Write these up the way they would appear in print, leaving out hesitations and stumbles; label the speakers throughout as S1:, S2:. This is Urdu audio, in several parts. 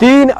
S1: 3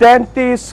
S1: 33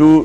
S2: 2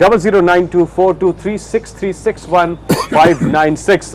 S1: 00924236361596।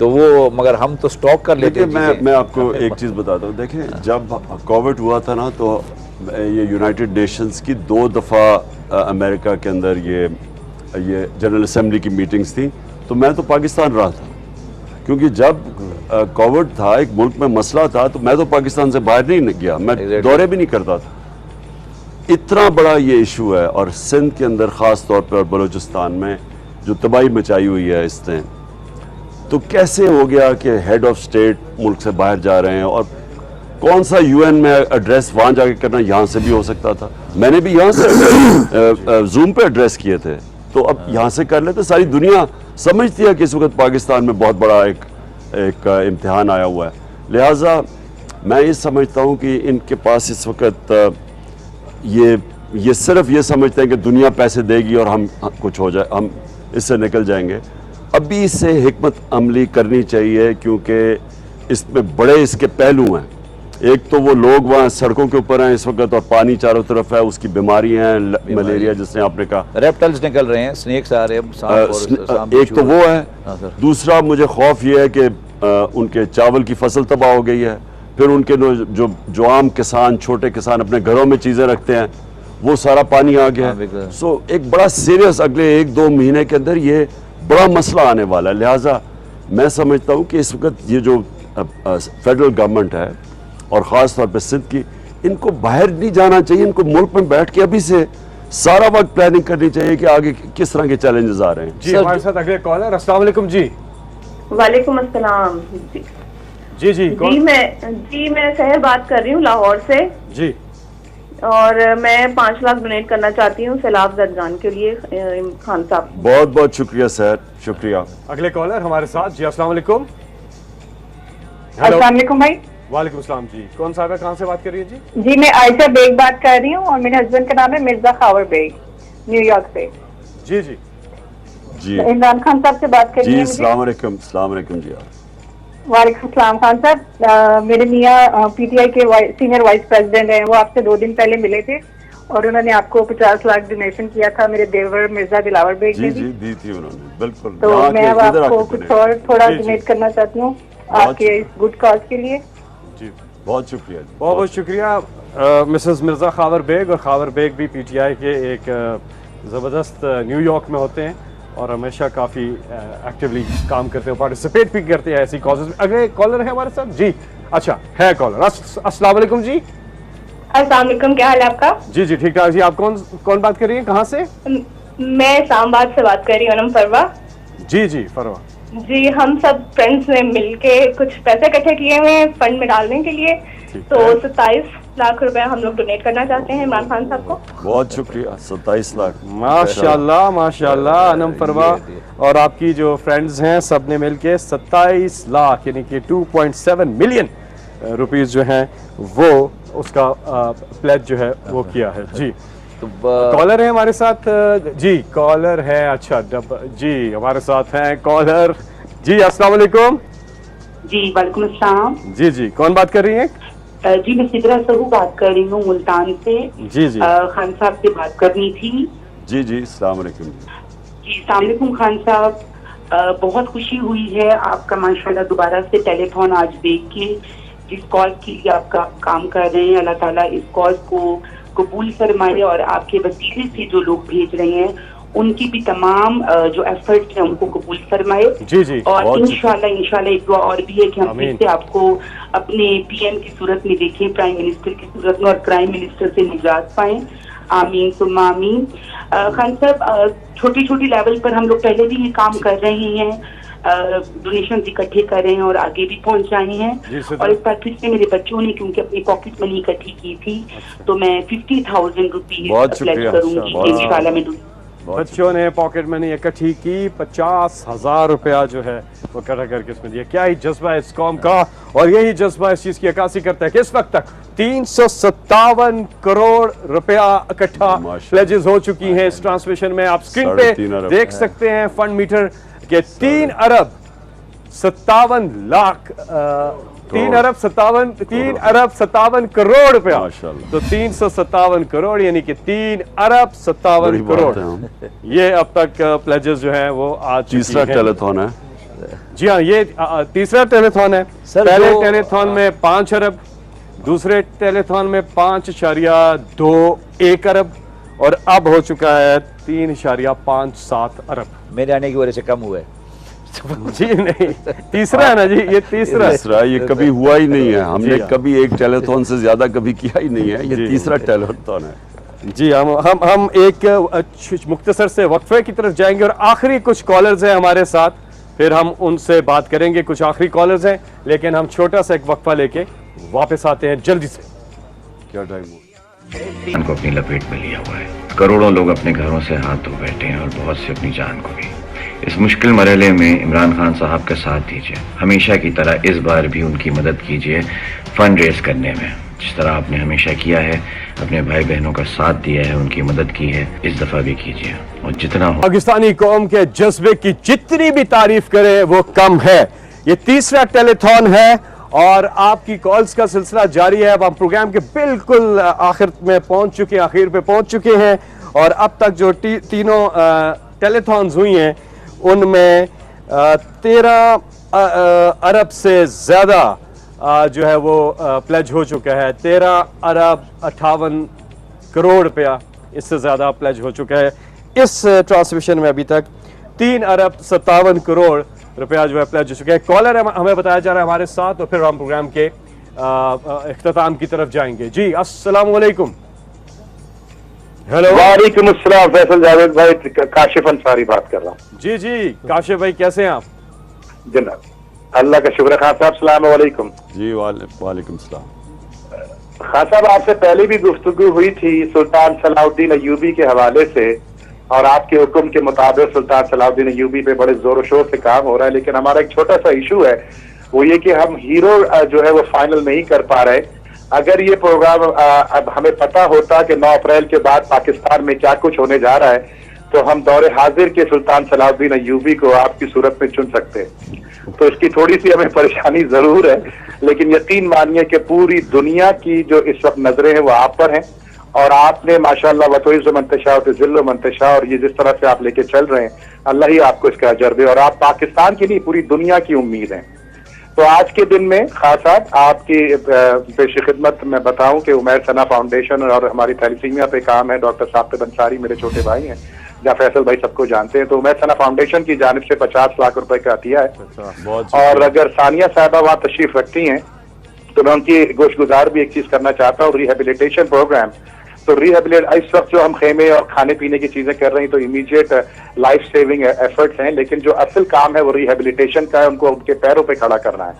S3: تو وہ مگر ہم تو اسٹاک کر لیتے ہیں.
S2: میں آپ کو ایک چیز بتاتا ہوں. دیکھیں جب کووڈ ہوا تھا نا تو یہ یونائٹڈ نیشنز کی 2 دفعہ امریکہ کے اندر یہ جنرل اسمبلی کی میٹنگز تھیں, تو میں تو پاکستان رہا تھا, کیونکہ جب کووڈ تھا ایک ملک میں مسئلہ تھا تو میں تو پاکستان سے باہر نہیں گیا, میں دورے بھی نہیں کرتا تھا. اتنا بڑا یہ ایشو ہے, اور سندھ کے اندر خاص طور پہ اور بلوچستان میں جو تباہی مچائی ہوئی ہے اس نے, تو کیسے ہو گیا کہ ہیڈ آف اسٹیٹ ملک سے باہر جا رہے ہیں, اور کون سا یو این میں ایڈریس وہاں جا کے کرنا, یہاں سے بھی ہو سکتا تھا, میں نے بھی یہاں سے زوم پہ ایڈریس کیے تھے, تو اب یہاں سے کر لیتے. ساری دنیا سمجھتی ہے کہ اس وقت پاکستان میں بہت بڑا ایک امتحان آیا ہوا ہے. لہٰذا میں یہ سمجھتا ہوں کہ ان کے پاس اس وقت یہ صرف یہ سمجھتے ہیں کہ دنیا پیسے دے گی اور ہم کچھ ہو جائے, ہم اس سے نکل جائیں گے. ابھی اس سے حکمت عملی کرنی چاہیے, کیونکہ اس میں بڑے اس کے پہلو ہیں. ایک تو وہ لوگ وہاں سڑکوں کے اوپر ہیں اس وقت, اور پانی چاروں طرف ہے, اس کی بیماری ہیں, ملیریا جس نے آپ نے کہا,
S3: ریپٹلز نکل رہے ہیں, سنیکس آ رہے ہیں.
S2: ایک تو وہ ہے. دوسرا مجھے خوف یہ ہے کہ ان کے چاول کی فصل تباہ ہو گئی ہے. پھر ان کے جو عام کسان, چھوٹے کسان اپنے گھروں میں چیزیں رکھتے ہیں, وہ سارا پانی آ گیا. سو ایک بڑا سیریس اگلے 1-2 مہینے کے اندر یہ بڑا مسئلہ آنے والا ہے. لہٰذا میں سمجھتا ہوں کہ اس وقت یہ جو فیڈرل گورنمنٹ ہے اور خاص طور پہ سندھ کی, ان کو باہر نہیں جانا چاہیے, ان کو ملک میں بیٹھ کے ابھی سے سارا وقت پلاننگ کرنی چاہیے کہ آگے کس طرح کے چیلنجز آ رہے ہیں.
S1: جی ہمارے ساتھ اگلے کالر. السلام علیکم. جی
S4: وعلیکم السلام. جی میں سحر بات کر رہی ہوں لاہور سے.
S1: جی
S4: اور میں 5 لاکھ ڈونیٹ کرنا چاہتی ہوں سیلاب زدگان کے لیے. خان صاحب
S2: بہت بہت شکریہ سر, شکریہ.
S1: اگلے کالر ہمارے ساتھ. جی السلام علیکم.
S5: السلام علیکم بھائی.
S1: وعلیکم السلام. جی کون صاحب ہے, کہاں سے بات کر رہی ہیں؟
S5: جی میں عائشہ بیگ بات کر رہی ہوں, اور میرے ہسبینڈ کا نام ہے مرزا خاور بیگ, نیو یارک سے.
S1: جی
S2: جی
S5: عمران خان صاحب سے بات کر رہی ہیں.
S2: السلام علیکم. السلام علیکم. جی
S5: وعلیکم السلام خان صاحب. میرے میاں پی ٹی آئی کے سینئر وائس پریزیڈنٹ ہیں, وہ آپ سے 2 دن پہلے ملے تھے, اور انہوں نے آپ کو 50 لاکھ ڈونیشن کیا تھا. میرے دیور مرزا دلاور بیگ نے
S2: جی دی تھی انہوں نے, بالکل.
S5: تو میں اب آپ کو کچھ اور تھوڑا ڈونیٹ کرنا چاہتی ہوں آپ کے اس گڈ کاز کے لیے.
S2: جی بہت شکریہ.
S1: بہت بہت شکریہ مسز مرزا خاور بیگ. اور خاور بیگ بھی پی ٹی آئی کے ایک زبردست نیو یارک میں ہوتے ہیں, اور ہمیشہ کافی ایکٹیولی کام کرتے ہیں, پارٹیسپیٹ بھی کرتے ہیں ایسی کازز میں. اگلے کالر ہے ہمارے ساتھ. جی اچھا ہے کالر. السلام علیکم. جی
S4: السلام علیکم, کیا حال ہے آپ کا؟
S1: جی ٹھیک ٹھاک. جی آپ کون بات کر رہی ہیں, کہاں سے؟
S4: میں اسلام آباد سے بات کر رہی ہوں, انم فروا.
S1: جی فروا.
S4: جی ہم سب فرینڈس نے مل کے کچھ پیسے اکٹھے کیے ہوئے ہیں فنڈ میں ڈالنے کے لیے, تو 27 لاکھ روپے ہم لوگ ڈونیٹ کرنا چاہتے ہیں عمران خان صاحب کو.
S2: بہت شکریہ. 27 لاکھ.
S1: ماشاء اللہ انم فروا اور آپ کی جو فرینڈز ہیں سب نے مل کے 27 لاکھ یعنی کہ 2.7 ملین روپیز جو ہیں وہ اس کا پلیج جو ہے وہ کیا ہے. جی کالر ہے ہمارے ساتھ. جی کالر ہے. اچھا جی ہمارے ساتھ ہیں کالر. جی السلام علیکم.
S6: جی وعلیکم السلام.
S1: جی کون بات کر رہی ہیں؟
S6: جی میں سدرا سہو بات کر رہی ہوں ملتان سے.
S1: جی
S6: خان صاحب سے بات کرنی تھی.
S2: جی السلام علیکم.
S6: جی السلام علیکم خان صاحب. بہت خوشی ہوئی ہے آپ کا ماشاءاللہ دوبارہ سے ٹیلی فون آج دیکھ کے. جس کال کے لیے آپ کا کام کر رہے ہیں اللہ تعالیٰ اس کال کو قبول فرمائے, اور آپ کے وسیلے سے جو لوگ بھیج رہے ہیں ان کی بھی تمام جو ایفرٹس ہیں ان کو قبول فرمائے. اور انشاءاللہ ایک دعا اور بھی ہے کہ ہم پھر سے آپ کو اپنے پی ایم کی صورت میں دیکھیں, پرائم منسٹر کی صورت میں, اور پرائم منسٹر سے نجات پائیں. آمین ثم آمین. خان صاحب چھوٹی لیول پر ہم لوگ پہلے بھی یہ کام کر رہے ہیں, ڈونیشن اکٹھے کر رہے ہیں اور آگے بھی پہنچائے ہیں. اور اس بار پھر سے میرے بچوں نے کیونکہ اپنی پاکٹ منی اکٹھی کی تھی تو میں 50,000 روپیز پلیج کروں گی انشاءاللہ. میں
S1: بچوں نے پاکٹ منی اکٹھی کی 50,000 روپیہ جو ہے وہ اکٹھا کر کے اس میں دیا. کیا ہی جذبہ ہے اس قوم کا, اور یہی جذبہ اس چیز کی عکاسی کرتا ہے کہ اس وقت تک 357 کروڑ روپیہ اکٹھا پلیجز ہو چکی ہیں اس ٹرانسمیشن میں. آپ اسکرین پہ دیکھ سکتے ہیں فنڈ میٹر کہ 3 ارب 57 کروڑ روپیہ. تو 357 کروڑ یعنی کہ 3 ارب 57 کروڑ یہ اب تک پلیجز جو ہیں وہ آج
S2: تیسرا ٹیلی تھون ہے.
S1: جی ہاں یہ تیسرا ٹیلیتھون ہے. پہلے ٹیلیتھون میں 5 ارب, دوسرے ٹیلیتھون میں 5.21 ارب اور اب ہو چکا ہے 3.57 ارب.
S3: میرے آنے کی وجہ سے کم ہوا ہے.
S1: جی نہیں, تیسرا ہے نا جی, یہ تیسرا.
S2: یہ کبھی ہوا ہی نہیں ہے, ہم نے کبھی ایک ٹیلیتھون سے زیادہ کبھی کیا ہی نہیں ہے, یہ تیسرا ٹیلیتھون ہے.
S1: جی ہم ایک مختصر سے وقفے کی طرف جائیں گے اور آخری کچھ کالرز ہیں ہمارے ساتھ, پھر ہم ان سے بات کریں گے. کچھ آخری کالرز ہیں لیکن ہم چھوٹا سا ایک وقفہ لے کے واپس آتے ہیں جلدی سے.
S2: کیا ٹائم ہو؟
S7: ان کو اپنی لپیٹ میں لیا ہوا ہے. کروڑوں لوگ اپنے گھروں سے ہاتھ دھو بیٹھے ہیں اور بہت سے اپنی جان کو بھی. اس مشکل مرحلے میں عمران خان صاحب کا ساتھ دیجیے. ہمیشہ کی طرح اس بار بھی ان کی مدد کیجیے فنڈ ریز کرنے میں, جس طرح آپ نے ہمیشہ کیا ہے. اپنے بھائی بہنوں کا ساتھ دیا ہے, ان کی مدد کی ہے, اس دفعہ بھی کیجیے. اور جتنا ہو
S1: پاکستانی قوم کے جذبے کی جتنی بھی تعریف کرے وہ کم ہے. یہ تیسرا ٹیلیتھون ہے اور آپ کی کالز کا سلسلہ جاری ہے. اب ہم پروگرام کے بالکل آخر میں پہنچ چکے ہیں اور اب تک جو تینوں ٹیلیتھونز ہوئی ہیں ان میں 13 ارب سے زیادہ جو ہے وہ پلیج ہو چکا ہے. 13 ارب 58 کروڑ روپیہ اس سے زیادہ پلیج ہو چکا ہے. اس ٹرانسمیشن میں ابھی تک 3 ارب 57 کروڑ روپیہ جو ہے پلیج ہو چکا ہے. کالر ہمیں بتایا جا رہا ہے ہمارے ساتھ اور پھر ہم پروگرام کے اختتام کی طرف جائیں گے. جی السلام علیکم. ہیلو.
S8: وعلیکم السلام. فیصل جاوید بھائی, کاشف انصاری بات کر رہا ہوں.
S1: جی کاشف بھائی کیسے ہیں آپ؟
S8: جناب اللہ کا شکر ہے. خان صاحب السلام علیکم.
S2: جی وعلیکم السلام.
S8: خان صاحب آپ سے پہلے بھی گفتگو ہوئی تھی سلطان صلاح الدین ایوبی کے حوالے سے, اور آپ کے حکم کے مطابق سلطان صلاح الدین ایوبی پہ بڑے زور و شور سے کام ہو رہا ہے. لیکن ہمارا ایک چھوٹا سا ایشو ہے, وہ یہ کہ ہم ہیرو جو ہے وہ فائنل نہیں کر پا رہے. اگر یہ پروگرام اب ہمیں پتا ہوتا کہ 9 اپریل کے بعد پاکستان میں کیا کچھ ہونے جا رہا ہے تو ہم دور حاضر کے سلطان صلاح الدین ایوبی کو آپ کی صورت میں چن سکتے. تو اس کی تھوڑی سی ہمیں پریشانی ضرور ہے, لیکن یقین مانیے کہ پوری دنیا کی جو اس وقت نظریں ہیں وہ آپ پر ہیں, اور آپ نے ماشاءاللہ وتعز منتشا و ذل و منتشا, اور یہ جس طرح سے آپ لے کے چل رہے ہیں اللہ ہی آپ کو اس کا اجر دے, اور آپ پاکستان کی نہیں پوری دنیا کی امید ہیں. تو آج کے دن میں خاص صاحب آپ کی پیش خدمت میں بتاؤں کہ عمیر ثنا فاؤنڈیشن اور ہماری تھیلیسیمیا پہ کام ہے. ڈاکٹر ثاقب انصاری میرے چھوٹے بھائی ہیں, جہاں فیصل بھائی سب کو جانتے ہیں. تو عمیر ثنا فاؤنڈیشن کی جانب سے 50 لاکھ روپے کا عطیہ ہے. اور اگر ثانیہ صاحبہ وہاں تشریف رکھتی ہیں تو میں ان کی گوش گزار بھی ایک چیز کرنا چاہتا ہوں, ریہیبلیٹیشن پروگرام. تو اس وقت جو ہم خیمے اور کھانے پینے کی چیزیں کر رہے ہیں تو امیڈیٹ لائف سیونگ ایفرٹس ہیں, لیکن جو اصل کام ہے وہ ریہیبلیٹیشن کا ہے, ان کو ان کے پیروں پہ کھڑا کرنا ہے.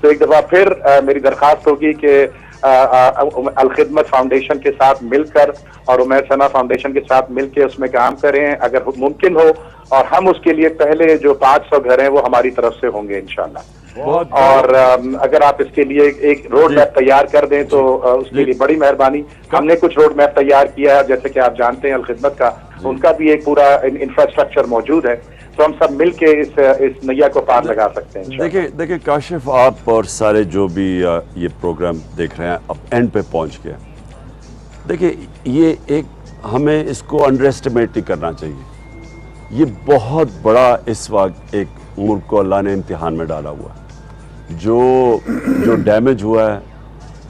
S8: تو ایک دفعہ پھر میری درخواست ہوگی کہ الخدمت فاؤنڈیشن کے ساتھ مل کر اور عمیر ثنا فاؤنڈیشن کے ساتھ مل کے اس میں کام کریں اگر ممکن ہو, اور ہم اس کے لیے پہلے جو 500 گھر ہیں وہ ہماری طرف سے ہوں گے انشاءاللہ. اور اگر آپ اس کے لیے ایک روڈ میپ تیار کر دیں تو اس کے لیے بڑی مہربانی. ہم نے کچھ روڈ میپ تیار کیا ہے, جیسے کہ آپ جانتے ہیں الخدمت کا, ان کا بھی ایک پورا انفراسٹرکچر موجود ہے. تو ہم سب مل کے اس نیا کو پار لگا سکتے ہیں.
S2: دیکھیں کاشف, آپ اور سارے جو بھی یہ پروگرام دیکھ رہے ہیں اب اینڈ پہ پہنچ گیا. دیکھیں یہ ایک ہمیں اس کو انڈر ایسٹیمیٹ نہیں کرنا چاہیے. یہ بہت بڑا اس وقت ایک ملک کو اللہ نے امتحان میں ڈالا ہوا ہے. جو ڈیمیج ہوا ہے,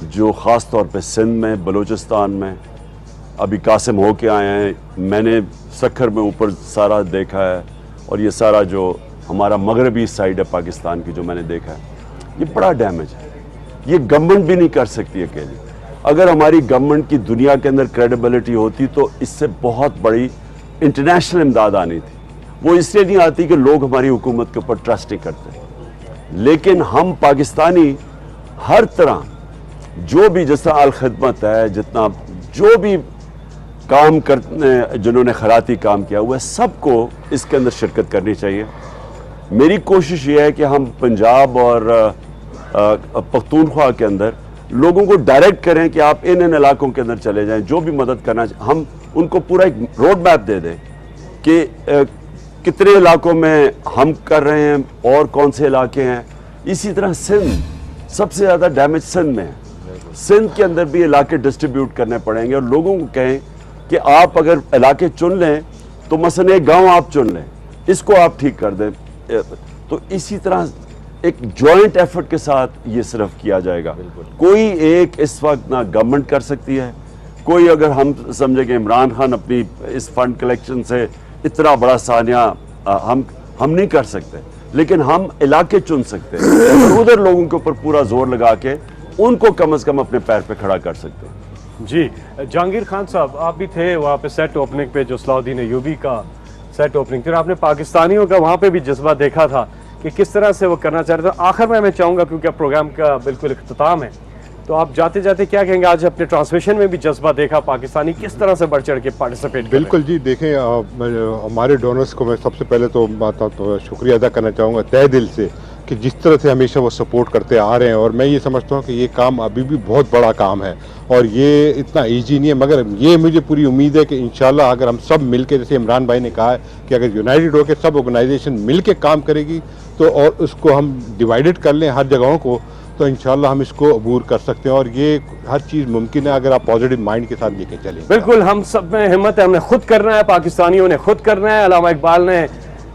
S2: جو خاص طور پہ سندھ میں, بلوچستان میں, ابھی قاسم ہو کے آئے ہیں, میں نے سکھر میں اوپر سارا دیکھا ہے, اور یہ سارا جو ہمارا مغربی سائڈ ہے پاکستان کی جو میں نے دیکھا ہے, یہ بڑا ڈیمیج ہے. یہ گورنمنٹ بھی نہیں کر سکتی اکیلی. اگر ہماری گورنمنٹ کی دنیا کے اندر کریڈیبلٹی ہوتی تو اس سے بہت بڑی انٹرنیشنل امداد آنی تھی. وہ اس لیے نہیں آتی کہ لوگ ہماری حکومت کے اوپر ٹرسٹ نہیں کرتے. لیکن ہم پاکستانی ہر طرح جو بھی, جس طرح الخدمت ہے, جتنا جو بھی کام کرنے جنہوں نے خیراتی کام کیا ہوا ہے, سب کو اس کے اندر شرکت کرنی چاہیے. میری کوشش یہ ہے کہ ہم پنجاب اور پختونخوا کے اندر لوگوں کو ڈائریکٹ کریں کہ آپ ان علاقوں کے اندر چلے جائیں, جو بھی مدد کرنا چاہیں ہم ان کو پورا ایک روڈ میپ دے دیں کہ کتنے علاقوں میں ہم کر رہے ہیں اور کون سے علاقے ہیں. اسی طرح سندھ سب سے زیادہ ڈیمیج سندھ میں ہے. سندھ کے اندر بھی علاقے ڈسٹریبیوٹ کرنے پڑیں گے, اور لوگوں کو کہیں کہ آپ اگر علاقے چن لیں تو مثلا ایک گاؤں آپ چن لیں, اس کو آپ ٹھیک کر دیں. تو اسی طرح ایک جوائنٹ ایفرٹ کے ساتھ یہ صرف کیا جائے گا. کوئی ایک اس وقت نہ گورنمنٹ کر سکتی ہے, کوئی اگر ہم سمجھے کہ عمران خان اپنی اس فنڈ کلیکشن سے اتنا بڑا سانحہ ہم نہیں کر سکتے, لیکن ہم علاقے چن سکتے ہیں اور ادھر لوگوں کے اوپر پورا زور لگا کے ان کو کم از کم اپنے پیر پہ کھڑا کر سکتے ہیں.
S1: جی جہانگیر خان صاحب, آپ بھی تھے وہاں پہ سیٹ اوپننگ پہ, جو صلاح الدین ایوبی کا سیٹ اوپننگ تھی, آپ نے پاکستانیوں کا وہاں پہ بھی جذبہ دیکھا تھا کہ کس طرح سے وہ کرنا چاہ رہے تھے. آخر میں چاہوں گا کیونکہ اب پروگرام کا بالکل اختتام ہے, تو آپ جاتے جاتے کیا کہیں گے؟ آج اپنے ٹرانسمیشن میں بھی جذبہ دیکھا, پاکستانی کس طرح سے بڑھ چڑھ کے پارٹیسپیٹ.
S9: بالکل جی, دیکھیں ہمارے ڈونرز کو میں سب سے پہلے تو شکریہ ادا کرنا چاہوں گا تہہ دل سے کہ جس طرح سے ہمیشہ وہ سپورٹ کرتے آ رہے ہیں, اور میں یہ سمجھتا ہوں کہ یہ کام ابھی بھی بہت بڑا کام ہے اور یہ اتنا ایزی نہیں ہے, مگر یہ مجھے پوری امید ہے کہ انشاءاللہ اگر ہم سب مل کے, جیسے عمران بھائی نے کہا ہے کہ اگر یونائٹڈ ہو کے سب آرگنائزیشن مل کے کام کرے گی تو, اور اس کو ہم ڈیوائیڈڈ کر لیں ہر جگہوں کو, تو انشاءاللہ ہم اس کو عبور کر سکتے ہیں, اور یہ ہر چیز ممکن ہے اگر آپ پازیٹیو مائنڈ کے ساتھ لے کے چلیں.
S1: بالکل, ہم سب میں ہمت ہے, ہم نے خود کرنا ہے, پاکستانیوں نے خود کرنا ہے. علامہ اقبال نے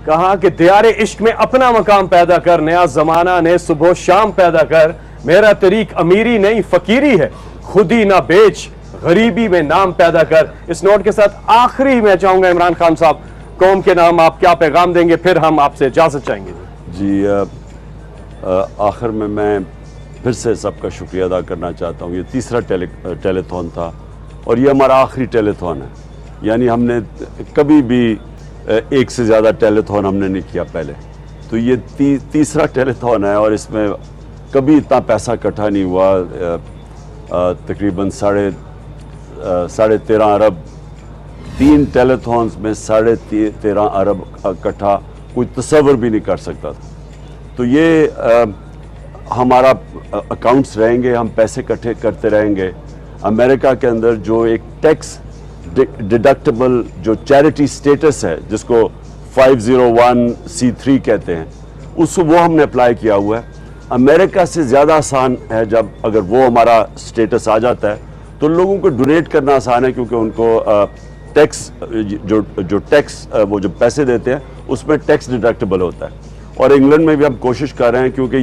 S1: کہا کہ دیار عشق میں اپنا مقام پیدا کر, نیا زمانہ نے صبح و شام پیدا کر, میرا طریق امیری نہیں فقیری ہے, خودی نہ بیچ غریبی میں نام پیدا کر. اس نوٹ کے ساتھ آخری میں چاہوں گا عمران خان صاحب, قوم کے نام آپ کیا پیغام دیں گے, پھر ہم آپ سے اجازت چاہیں گے.
S2: جی آخر میں پھر سے سب کا شکریہ ادا کرنا چاہتا ہوں. یہ تیسرا ٹیلی تھون تھا اور یہ ہمارا آخری ٹیلی تھون ہے, یعنی ہم نے کبھی بھی ایک سے زیادہ ٹیلی تھون ہم نے نہیں کیا پہلے, تو یہ تیسرا ٹیلی تھون ہے اور اس میں کبھی اتنا پیسہ اکٹھا نہیں ہوا. تقریباً 13.5 ارب, 3 ٹیلی تھونز میں 13.5 ارب اکٹھا کوئی تصور بھی نہیں کر سکتا تھا. تو یہ ہمارا اکاؤنٹس رہیں گے, ہم پیسے اکٹھے کرتے رہیں گے. امریکہ کے اندر جو ایک ٹیکس ڈیڈکٹیبل جو چیریٹی سٹیٹس ہے, جس کو 501c3 کہتے ہیں, وہ ہم نے اپلائی کیا ہوا ہے. امریکہ سے زیادہ آسان ہے جب اگر وہ ہمارا سٹیٹس آ جاتا ہے تو لوگوں کو ڈونیٹ کرنا آسان ہے, کیونکہ ان کو ٹیکس جو ٹیکس وہ جو پیسے دیتے ہیں اس میں ٹیکس ڈیڈکٹیبل ہوتا ہے. اور انگلینڈ میں بھی ہم کوشش کر رہے ہیں, کیونکہ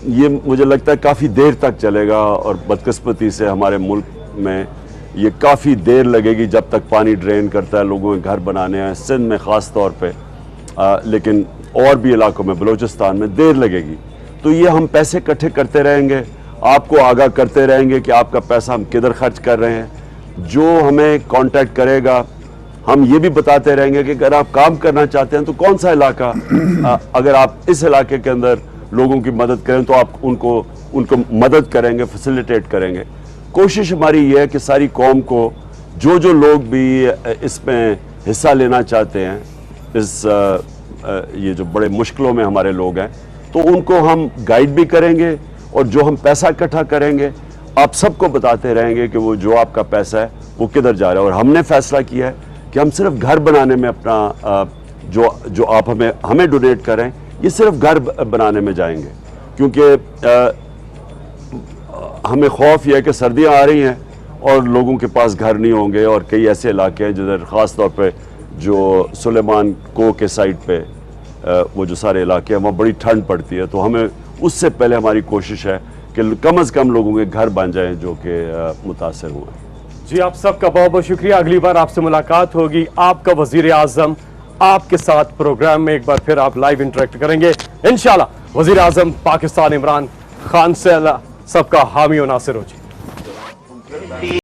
S2: یہ مجھے لگتا ہے کافی دیر تک چلے گا, اور بدقسمتی سے ہمارے ملک میں یہ کافی دیر لگے گی جب تک پانی ڈرین کرتا ہے, لوگوں کے گھر بنانے ہیں, سندھ میں خاص طور پہ, لیکن اور بھی علاقوں میں, بلوچستان میں دیر لگے گی. تو یہ ہم پیسے اکٹھے کرتے رہیں گے, آپ کو آگاہ کرتے رہیں گے کہ آپ کا پیسہ ہم کدھر خرچ کر رہے ہیں. جو ہمیں کانٹیکٹ کرے گا ہم یہ بھی بتاتے رہیں گے کہ اگر آپ کام کرنا چاہتے ہیں تو کون سا علاقہ, اگر آپ اس علاقے کے اندر لوگوں کی مدد کریں تو آپ ان کو مدد کریں گے, فیسیلیٹیٹ کریں گے. کوشش ہماری یہ ہے کہ ساری قوم کو جو لوگ بھی اس میں حصہ لینا چاہتے ہیں, یہ جو بڑے مشکلوں میں ہمارے لوگ ہیں, تو ان کو ہم گائیڈ بھی کریں گے, اور جو ہم پیسہ اکٹھا کریں گے آپ سب کو بتاتے رہیں گے کہ وہ جو آپ کا پیسہ ہے وہ کدھر جا رہا ہے. اور ہم نے فیصلہ کیا ہے کہ ہم صرف گھر بنانے میں اپنا جو آپ ہمیں ڈونیٹ کریں, یہ صرف گھر بنانے میں جائیں گے, کیونکہ ہمیں خوف یہ ہے کہ سردیاں آ رہی ہیں اور لوگوں کے پاس گھر نہیں ہوں گے, اور کئی ایسے علاقے ہیں جدھر خاص طور پہ جو سلیمان کو کے سائٹ پہ وہ جو سارے علاقے ہیں وہاں بڑی ٹھنڈ پڑتی ہے. تو ہمیں اس سے پہلے ہماری کوشش ہے کہ کم از کم لوگوں کے گھر بن جائیں جو کہ متاثر ہوئے ہیں.
S1: جی آپ سب کا بہت بہت شکریہ. اگلی بار آپ سے ملاقات ہوگی, آپ کا وزیر اعظم آپ کے ساتھ پروگرام میں ایک بار پھر آپ لائیو انٹریکٹ کریں گے انشاءاللہ. وزیر اعظم پاکستان عمران خان سے اللہ سب کا حامی و ناصر ہو. جی